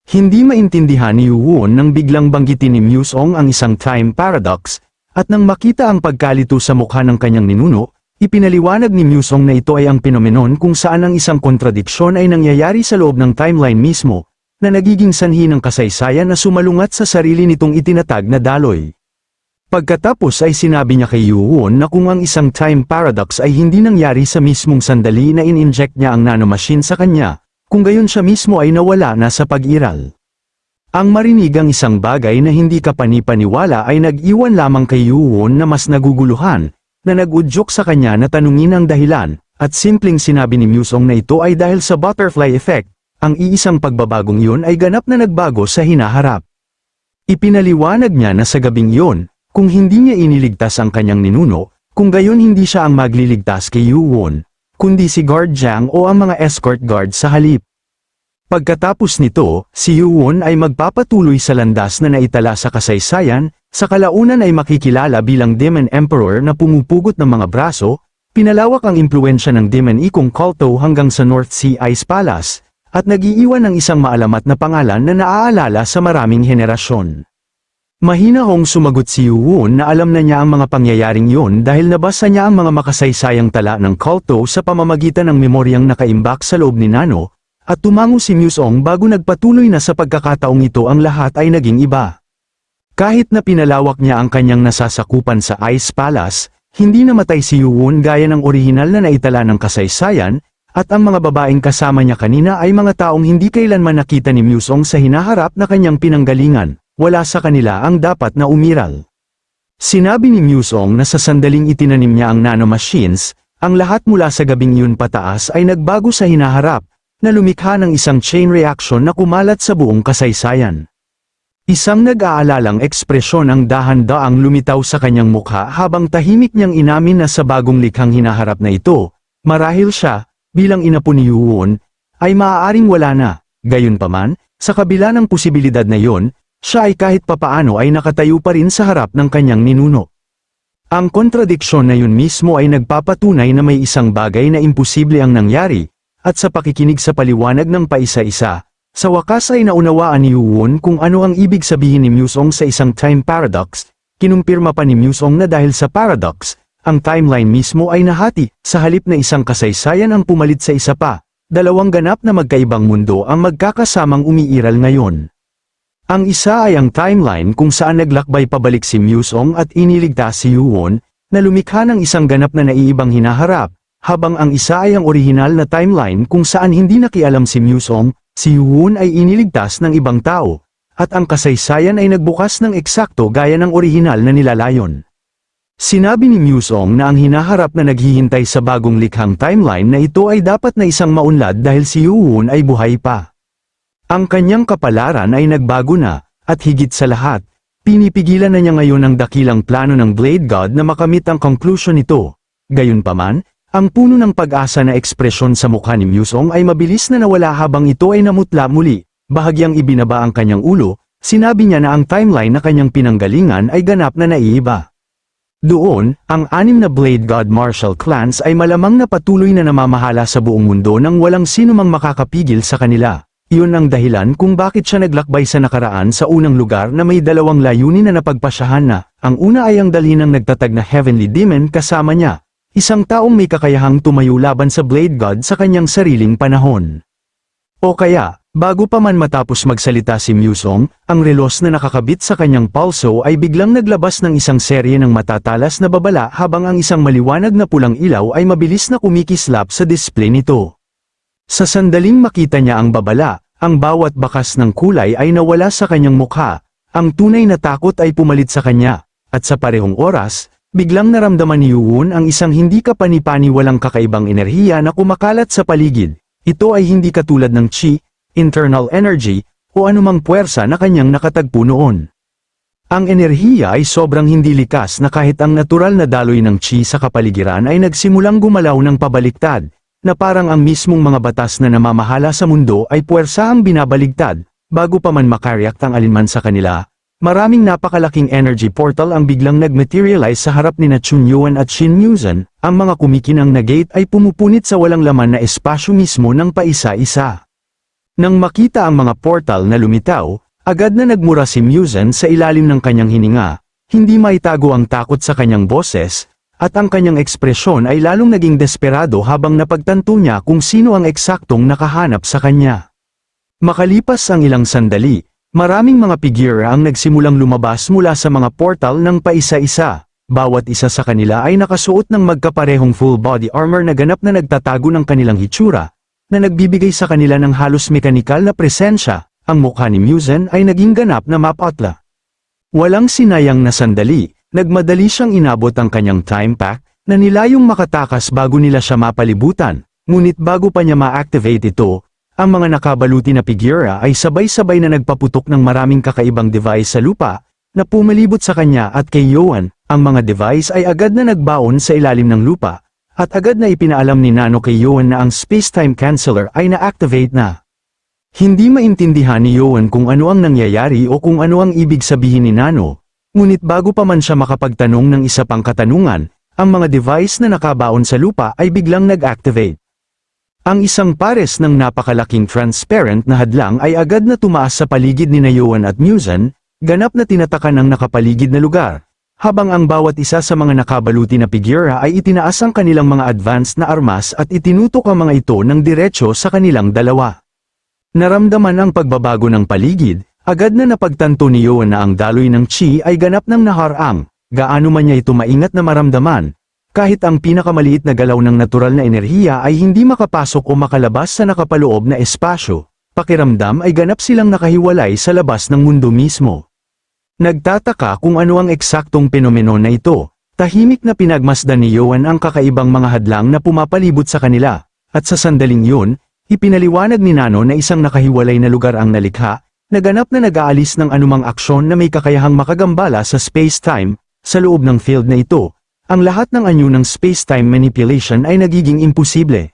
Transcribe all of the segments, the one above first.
Hindi maintindihan ni Yuwon nang biglang banggitin ni Museong ang isang time paradox, at nang makita ang pagkalito sa mukha ng kanyang ninuno, ipinaliwanag ni Museong na ito ay ang phenomenon kung saan ang isang kontradiksyon ay nangyayari sa loob ng timeline mismo, na nagiging sanhi ng kasaysayan na sumalungat sa sarili nitong itinatag na daloy. Pagkatapos ay sinabi niya kay Yuwon na kung ang isang time paradox ay hindi nangyari sa mismong sandali na in-inject niya ang nanomachine sa kanya, kung gayon siya mismo ay nawala na sa pag-iral. Ang marinig ang isang bagay na hindi kapani-paniwala ay nag-iwan lamang kay Yuwon na mas naguguluhan, na nag-udyok sa kanya na tanungin ang dahilan, at simpleng sinabi ni Museong na ito ay dahil sa butterfly effect, ang iisang pagbabagong iyon ay ganap na nagbago sa hinaharap. Ipinaliwanag niya na sa gabing iyon, kung hindi niya iniligtas ang kanyang ninuno, kung gayon hindi siya ang magliligtas kay Yuwon, kundi si Guard Jiang o ang mga escort guard sa halip. Pagkatapos nito, si Yuwon ay magpapatuloy sa landas na naitala sa kasaysayan, sa kalaunan ay makikilala bilang Demon Emperor na pumupugot ng mga braso, pinalawak ang impluensya ng Demon Ikong Kulto hanggang sa North Sea Ice Palace, at nag-iiwan ng isang maalamat na pangalan na naaalala sa maraming henerasyon. Mahinahong sumagot si Yuwon na alam na niya ang mga pangyayaring iyon dahil nabasa niya ang mga makasaysayang tala ng kulto sa pamamagitan ng memoryang nakaimbak sa loob ni Nano, at tumango si Museong bago nagpatuloy na sa pagkakataong ito ang lahat ay naging iba. Kahit na pinalawak niya ang kanyang nasasakupan sa Ice Palace, hindi namatay si Yuwon gaya ng orihinal na naitala ng kasaysayan, at ang mga babaeng kasama niya kanina ay mga taong hindi kailanman nakita ni Museong sa hinaharap na kanyang pinanggalingan. Wala sa kanila ang dapat na umiral. Sinabi ni Museong na sa sandaling itinanim niya ang nanomachines, ang lahat mula sa gabing iyon pataas ay nagbago sa hinaharap, na lumikha ng isang chain reaction na kumalat sa buong kasaysayan. Isang nag-aalalang ekspresyon ang dahan-daang lumitaw sa kanyang mukha habang tahimik niyang inamin na sa bagong likhang hinaharap na ito, marahil siya, bilang inapo ni Yuwon, ay maaaring wala na. Gayunpaman, sa kabila ng posibilidad na iyon, siya ay kahit papaano ay nakatayo pa rin sa harap ng kanyang ninuno. Ang kontradiksyon na yun mismo ay nagpapatunay na may isang bagay na imposible ang nangyari, at sa pakikinig sa paliwanag ng paisa-isa, sa wakas ay naunawaan ni Yuwon kung ano ang ibig sabihin ni Museong sa isang time paradox. Kinumpirma pa ni Museong na dahil sa paradox, ang timeline mismo ay nahati, sa halip na isang kasaysayan ang pumalit sa isa pa, dalawang ganap na magkaibang mundo ang magkakasamang umiiral ngayon. Ang isa ay ang timeline kung saan naglakbay pabalik si Museong at iniligtas si Yuwon, na lumikha ng isang ganap na naiibang hinaharap, habang ang isa ay ang orihinal na timeline kung saan hindi nakialam si Museong, si Yuwon ay iniligtas ng ibang tao, at ang kasaysayan ay nagbukas ng eksakto gaya ng orihinal na nilalayon. Sinabi ni Museong na ang hinaharap na naghihintay sa bagong likhang timeline na ito ay dapat na isang maunlad dahil si Yuwon ay buhay pa. Ang kanyang kapalaran ay nagbago na, at higit sa lahat, pinipigilan na niya ngayon ang dakilang plano ng Blade God na makamit ang conclusion nito. Gayunpaman, ang puno ng pag-asa na ekspresyon sa mukha ni Museong ay mabilis na nawala habang ito ay namutla muli, bahagyang ibinaba ang kanyang ulo, sinabi niya na ang timeline na kanyang pinanggalingan ay ganap na naiiba. Doon, ang 6 na Blade God martial clans ay malamang na patuloy na namamahala sa buong mundo nang walang sinumang makakapigil sa kanila. Iyon ang dahilan kung bakit siya naglakbay sa nakaraan sa unang lugar na may dalawang layunin na napagpasyahan na. Ang una ay ang dalhin ng nagtatag na Heavenly Demon kasama niya, isang taong may kakayahang tumayo laban sa Blade God sa kanyang sariling panahon. O kaya, bago pa man matapos magsalita si Museong, ang relos na nakakabit sa kanyang pulso ay biglang naglabas ng isang serye ng matatalas na babala habang ang isang maliwanag na pulang ilaw ay mabilis na kumikislap sa display nito. Sa sandaling makita niya ang babala, ang bawat bakas ng kulay ay nawala sa kanyang mukha, ang tunay na takot ay pumalit sa kanya, at sa parehong oras, biglang naramdaman ni Yuwon ang isang hindi kapani-paniwalang kakaibang enerhiya na kumakalat sa paligid. Ito ay hindi katulad ng chi, internal energy, o anumang puwersa na kanyang nakatagpo noon. Ang enerhiya ay sobrang hindi likas na kahit ang natural na daloy ng chi sa kapaligiran ay nagsimulang gumalaw ng pabaliktad, na parang ang mismong mga batas na namamahala sa mundo ay puwersahang binabaligtad, bago pa man makareact ang alinman sa kanila. Maraming napakalaking energy portal ang biglang nag-materialize sa harap ni Chun Yuan at Shin Muzen, ang mga kumikinang na gate ay pumupunit sa walang laman na espasyo mismo ng paisa-isa. Nang makita ang mga portal na lumitaw, agad na nagmura si Musen sa ilalim ng kanyang hininga, hindi maitago ang takot sa kanyang boses, at ang kanyang ekspresyon ay lalong naging desperado habang napagtanto niya kung sino ang eksaktong nakahanap sa kanya. Makalipas ang ilang sandali, maraming mga figura ang nagsimulang lumabas mula sa mga portal ng paisa-isa. Bawat isa sa kanila ay nakasuot ng magkaparehong full body armor na ganap na nagtatago ng kanilang hitsura, na nagbibigay sa kanila ng halos mekanikal na presensya. Ang mukha ni Musen ay naging ganap na mapatla. Walang sinayang na sandali, nagmadali siyang inabot ang kanyang time pack, na nilayong makatakas bago nila siya mapalibutan, ngunit bago pa niya ma-activate ito, ang mga nakabaluti na figura ay sabay-sabay na nagpaputok ng maraming kakaibang device sa lupa, na pumalibot sa kanya at kay Yoan. Ang mga device ay agad na nagbaon sa ilalim ng lupa, at agad na ipinaalam ni Nano kay Yoan na ang Space-Time Canceller ay na-activate na. Hindi maintindihan ni Yoan kung ano ang nangyayari o kung ano ang ibig sabihin ni Nano, ngunit bago pa man siya makapagtanong ng isa pang katanungan, ang mga device na nakabaon sa lupa ay biglang nag-activate. Ang isang pares ng napakalaking transparent na hadlang ay agad na tumaas sa paligid ni Yoan at Musen, ganap na tinatakan ang nakapaligid na lugar, habang ang bawat isa sa mga nakabaluti na figura ay itinaas ang kanilang mga advanced na armas at itinutok ang mga ito ng diretso sa kanilang dalawa. Naramdaman ang pagbabago ng paligid, agad na napagtanto ni Yoan na ang daloy ng chi ay ganap ng naharang, gaano man niya ito maingat na maramdaman. Kahit ang pinakamaliit na galaw ng natural na enerhiya ay hindi makapasok o makalabas sa nakapaloob na espasyo, pakiramdam ay ganap silang nakahiwalay sa labas ng mundo mismo. Nagtataka kung ano ang eksaktong penomeno na ito, tahimik na pinagmasdan ni Yoan ang kakaibang mga hadlang na pumapalibot sa kanila, at sa sandaling yun, ipinaliwanag ni Nano na isang nakahiwalay na lugar ang nalikha, na ganap na nag-aalis ng anumang aksyon na may kakayahang makagambala sa space-time. Sa loob ng field na ito, ang lahat ng anyo ng space-time manipulation ay nagiging imposible.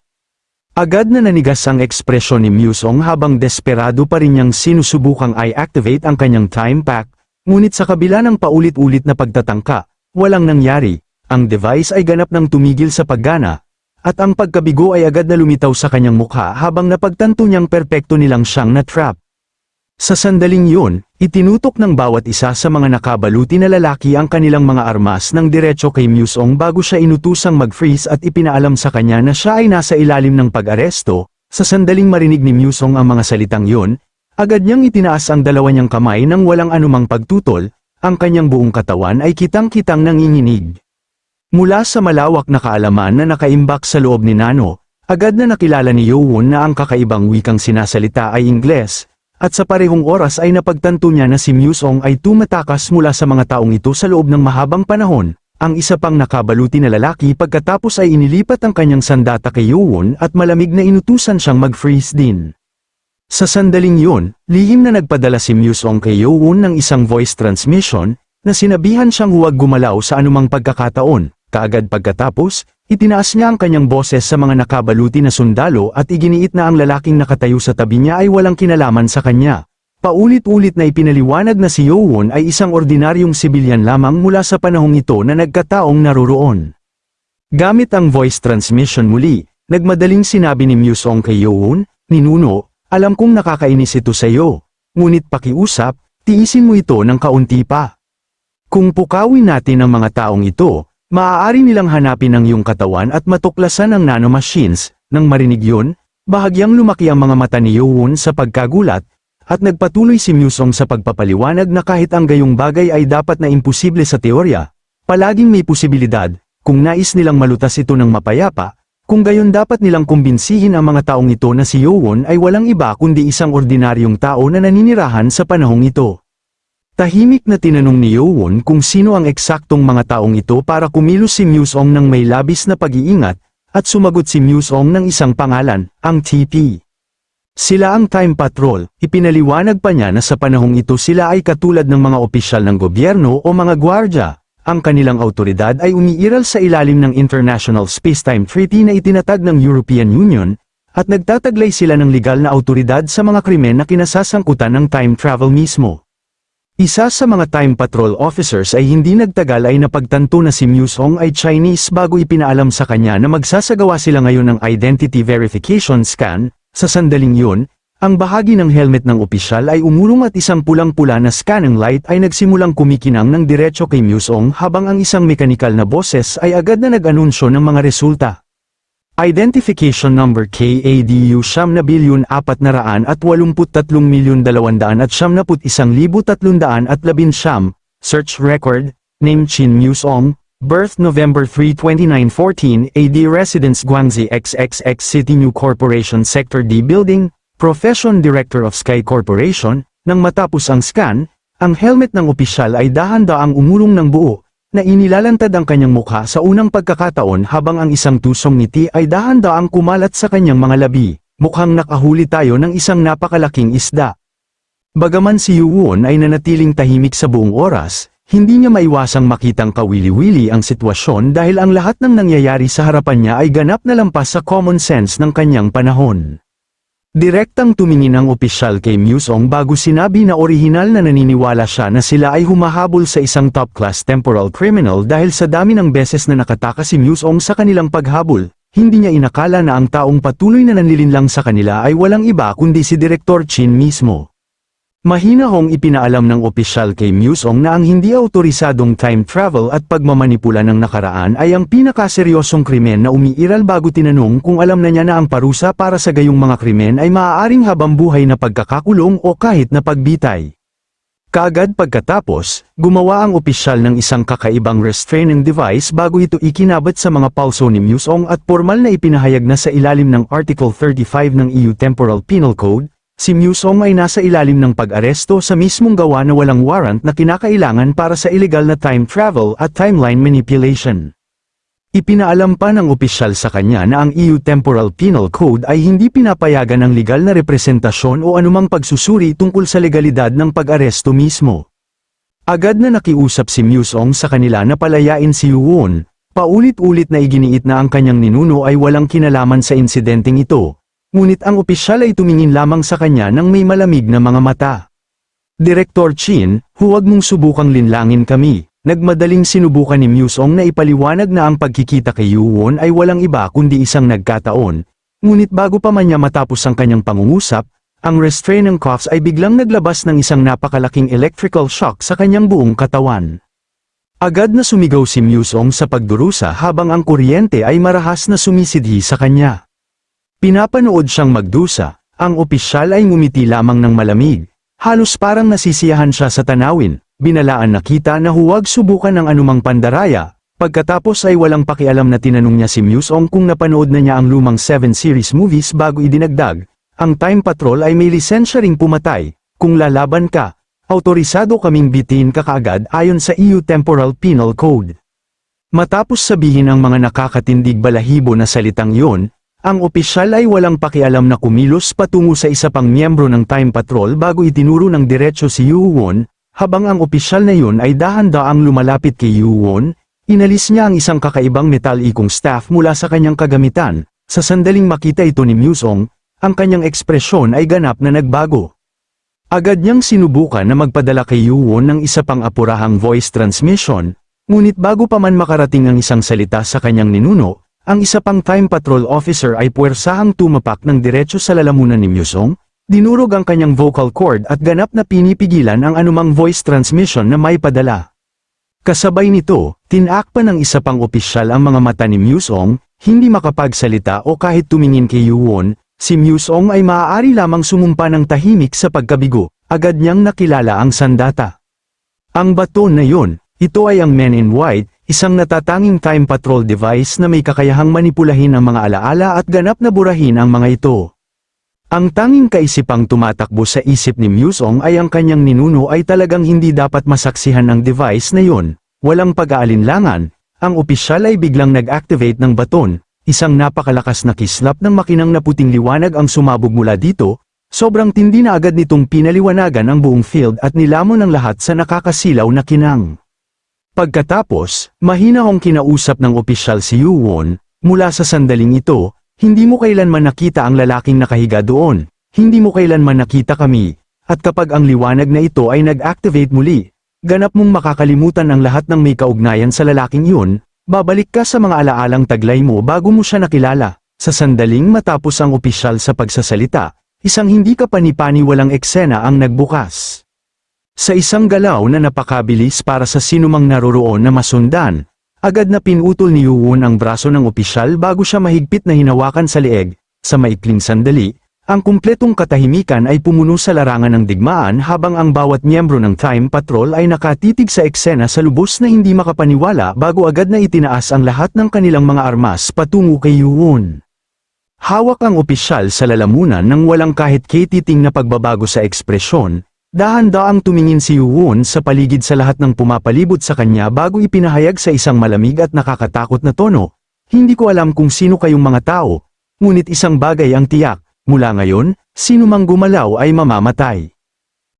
Agad na nanigas ang ekspresyon ni Musen habang desperado pa rin niyang sinusubukang i-activate ang kanyang time pack, ngunit sa kabila ng paulit-ulit na pagtatangka, walang nangyari. Ang device ay ganap nang tumigil sa paggana, at ang pagkabigo ay agad na lumitaw sa kanyang mukha habang napagtanto niyang perpekto nilang siyang na-trap. Sa sandaling yun, itinutok ng bawat isa sa mga nakabaluti na lalaki ang kanilang mga armas ng diretso kay Musen bago siya inutusang mag-freeze at ipinaalam sa kanya na siya ay nasa ilalim ng pag-aresto. Sa sandaling marinig ni Musen ang mga salitang yun, agad niyang itinaas ang dalawa niyang kamay nang walang anumang pagtutol, ang kanyang buong katawan ay kitang-kitang nanginginig. Mula sa malawak na kaalaman na nakaimbak sa loob ni Nano, agad na nakilala ni Yoan na ang kakaibang wikang sinasalita ay Ingles, at sa parehong oras ay napagtanto niya na si Musen ay tumatakas mula sa mga taong ito sa loob ng mahabang panahon. Ang isa pang nakabaluti na lalaki pagkatapos ay inilipat ang kanyang sandata kay Yoan at malamig na inutusan siyang mag-freeze din. Sa sandaling yun, lihim na nagpadala si Musen kay Yoan ng isang voice transmission, na sinabihan siyang huwag gumalaw sa anumang pagkakataon. Kaagad pagkatapos, itinaas niya ang kanyang boses sa mga nakabaluti na sundalo at iginiit na ang lalaking nakatayo sa tabi niya ay walang kinalaman sa kanya. Paulit-ulit na ipinaliwanag na si Yoan ay isang ordinaryong sibilyan lamang mula sa panahong ito na nagkataong naroroon. Gamit ang voice transmission muli, nagmadaling sinabi ni Musen kay Yoan, "Ninuno, alam kong nakakainis ito sa iyo, ngunit pakiusap, tiisin mo ito ng kaunti pa. Kung pukawin natin ang mga taong ito, maaari nilang hanapin ang iyong katawan at matuklasan ang nanomachines." Nang marinig yun, bahagyang lumaki ang mga mata ni Yoan sa pagkagulat, at nagpatuloy si Musen sa pagpapaliwanag na kahit ang gayong bagay ay dapat na imposible sa teorya, palaging may posibilidad, kung nais nilang malutas ito ng mapayapa. Kung gayon dapat nilang kumbinsihin ang mga taong ito na si Yoan ay walang iba kundi isang ordinaryong tao na naninirahan sa panahong ito. Tahimik na tinanong ni Yoan kung sino ang eksaktong mga taong ito para kumilos si Musen ng may labis na pag-iingat, at sumagot si Musen ng isang pangalan, ang TP. Sila ang Time Patrol. Ipinaliwanag pa niya na sa panahong ito sila ay katulad ng mga opisyal ng gobyerno o mga gwardya. Ang kanilang awtoridad ay umiiral sa ilalim ng International Spacetime Treaty na itinatag ng European Union, at nagtataglay sila ng legal na awtoridad sa mga krimen na kinasasangkutan ng time travel mismo. Isa sa mga Time Patrol officers ay hindi nagtagal ay napagtanto na si Musen ay Chinese bago ipinaalam sa kanya na magsasagawa sila ngayon ng identity verification scan. Sa sandaling yun, Ang bahagi ng helmet ng opisyal ay umulong at isang pulang-pula na scanning light ay nagsimulang kumikinang ng diretso kay Musong habang ang isang mekanikal na boses ay agad na nag-anunsyo ng mga resulta. Identification number KADU 9,483,291,311. Search record, name Chin Musong, birth November 3, 2914, AD residence Guangxi XXX City New Corporation Sector D Building, Profession Director of Sky Corporation. Nang matapos ang scan, ang helmet ng opisyal ay dahan-daang umulong ng buo, na inilalantad ang kanyang mukha sa unang pagkakataon habang ang isang tusong ngiti ay dahan-daang kumalat sa kanyang mga labi, mukhang nakahuli tayo ng isang napakalaking isda. Bagaman si Yuwon ay nanatiling tahimik sa buong oras, hindi niya maiwasang makitang kawili-wili ang sitwasyon dahil ang lahat ng nangyayari sa harapan niya ay ganap na lampas sa common sense ng kanyang panahon. Direktang tumingin ang opisyal kay Musong bago sinabi na orihinal na naniniwala siya na sila ay humahabol sa isang top-class temporal criminal dahil sa dami ng beses na nakatakas si Musong sa kanilang paghabol, hindi niya inakala na ang taong patuloy na nanlilinlang sa kanila ay walang iba kundi si Direktor Chin mismo. Mahinahong ipinaalam ng opisyal kay Musong na ang hindi autorisadong time travel at pagmamanipula ng nakaraan ay ang pinakaseryosong krimen na umiiral bago tinanong kung alam na niya na ang parusa para sa gayong mga krimen ay maaaring habambuhay na pagkakakulong o kahit na pagbitay. Kaagad pagkatapos, gumawa ang opisyal ng isang kakaibang restraining device bago ito ikinabit sa mga palso ni Musong at formal na ipinahayag na sa ilalim ng Article 35 ng EU Temporal Penal Code. Si Musong ay nasa ilalim ng pag-aresto sa mismong gawa na walang warrant na kinakailangan para sa illegal na time travel at timeline manipulation. Ipinaalam pa ng opisyal sa kanya na ang EU Temporal Penal Code ay hindi pinapayagan ang legal na representasyon o anumang pagsusuri tungkol sa legalidad ng pag-aresto mismo. Agad na nakiusap si Musong sa kanila na palayain si Yuwon, paulit-ulit na iginiit na ang kanyang ninuno ay walang kinalaman sa insidenteng ito. Ngunit ang opisyal ay tumingin lamang sa kanya ng may malamig na mga mata. Direktor Chin, huwag mong subukang linlangin kami. Nagmadaling sinubukan ni Musong na ipaliwanag na ang pagkikita kay Yuwon ay walang iba kundi isang nagkataon. Ngunit bago pa man niya matapos ang kanyang pangungusap, ang restraining cuffs ay biglang naglabas ng isang napakalaking electrical shock sa kanyang buong katawan. Agad na sumigaw si Musong sa pagdurusa habang ang kuryente ay marahas na sumisidhi sa kanya. Pinapanood siyang magdusa, ang opisyal ay ngumiti lamang ng malamig, halos parang nasisiyahan siya sa tanawin, binalaan na kita na huwag subukan ng anumang pandaraya, pagkatapos ay walang pakialam na tinanong niya si Musong kung napanood na niya ang lumang 7 series movies bago idinagdag, ang Time Patrol ay may lisensya ring pumatay, kung lalaban ka, autorisado kaming bitin ka kaagad ayon sa EU Temporal Penal Code. Matapos sabihin ang mga nakakatindig balahibo na salitang iyon, ang opisyal ay walang pakialam na kumilos patungo sa isa pang miyembro ng Time Patrol bago itinuro ng diretso si Yuwon, habang ang opisyal na yun ay dahan-daang lumalapit kay Yuwon, inalis niya ang isang kakaibang metal-ikong staff mula sa kanyang kagamitan. Sa sandaling makita ito ni Musong, ang kanyang ekspresyon ay ganap na nagbago. Agad niyang sinubukan na magpadala kay Yuwon ng isa pang apurahang voice transmission, ngunit bago pa man makarating ang isang salita sa kanyang ninuno, ang isa pang Time Patrol officer ay puwersahang tumapak ng diretso sa lalamunan ni Musong, dinurog ang kanyang vocal cord at ganap na pinipigilan ang anumang voice transmission na may padala. Kasabay nito, tinakpan ng isa pang opisyal ang mga mata ni Musong, hindi makapagsalita o kahit tumingin kay Yuwon, si Musong ay maaari lamang sumumpa ng tahimik sa pagkabigo, agad niyang nakilala ang sandata. Ang baton na yun, ito ay ang Men in White, isang natatanging Time Patrol device na may kakayahang manipulahin ang mga alaala at ganap na burahin ang mga ito. Ang tanging kaisipang tumatakbo sa isip ni Musong ay ang kanyang ninuno ay talagang hindi dapat masaksihan ang device na yun. Walang pag-aalinlangan, ang opisyal ay biglang nag-activate ng baton, isang napakalakas na kislap ng makinang na puting liwanag ang sumabog mula dito, sobrang tindi na agad nitong pinaliwanagan ang buong field at nilamon ng lahat sa nakakasilaw na kinang. Pagkatapos, mahinahong kinausap ng opisyal si Yuwon, mula sa sandaling ito, hindi mo kailanman nakita ang lalaking nakahiga doon, hindi mo kailanman nakita kami, at kapag ang liwanag na ito ay nag-activate muli, ganap mong makakalimutan ang lahat ng may kaugnayan sa lalaking yun, babalik ka sa mga alaalang taglay mo bago mo siya nakilala. Sa sandaling matapos ang opisyal sa pagsasalita, Isang hindi kapani-paniwalang eksena ang nagbukas. Sa isang galaw na napakabilis para sa sinumang naroroon na masundan, agad na pinutol ni Yuwon ang braso ng opisyal bago siya mahigpit na hinawakan sa leeg. Sa maikling sandali, ang kumpletong katahimikan ay pumuno sa larangan ng digmaan habang ang bawat miyembro ng Time Patrol ay nakatitig sa eksena sa lubos na hindi makapaniwala bago agad na itinaas ang lahat ng kanilang mga armas patungo kay Yuwon. Hawak ang opisyal sa lalamunan nang walang kahit katiting na pagbabago sa ekspresyon. Dahan-daang tumingin si Yuwon sa paligid sa lahat ng pumapalibot sa kanya bago ipinahayag sa isang malamig at nakakatakot na tono, "Hindi ko alam kung sino kayong mga tao, ngunit isang bagay ang tiyak, mula ngayon, sino mang gumalaw ay mamamatay."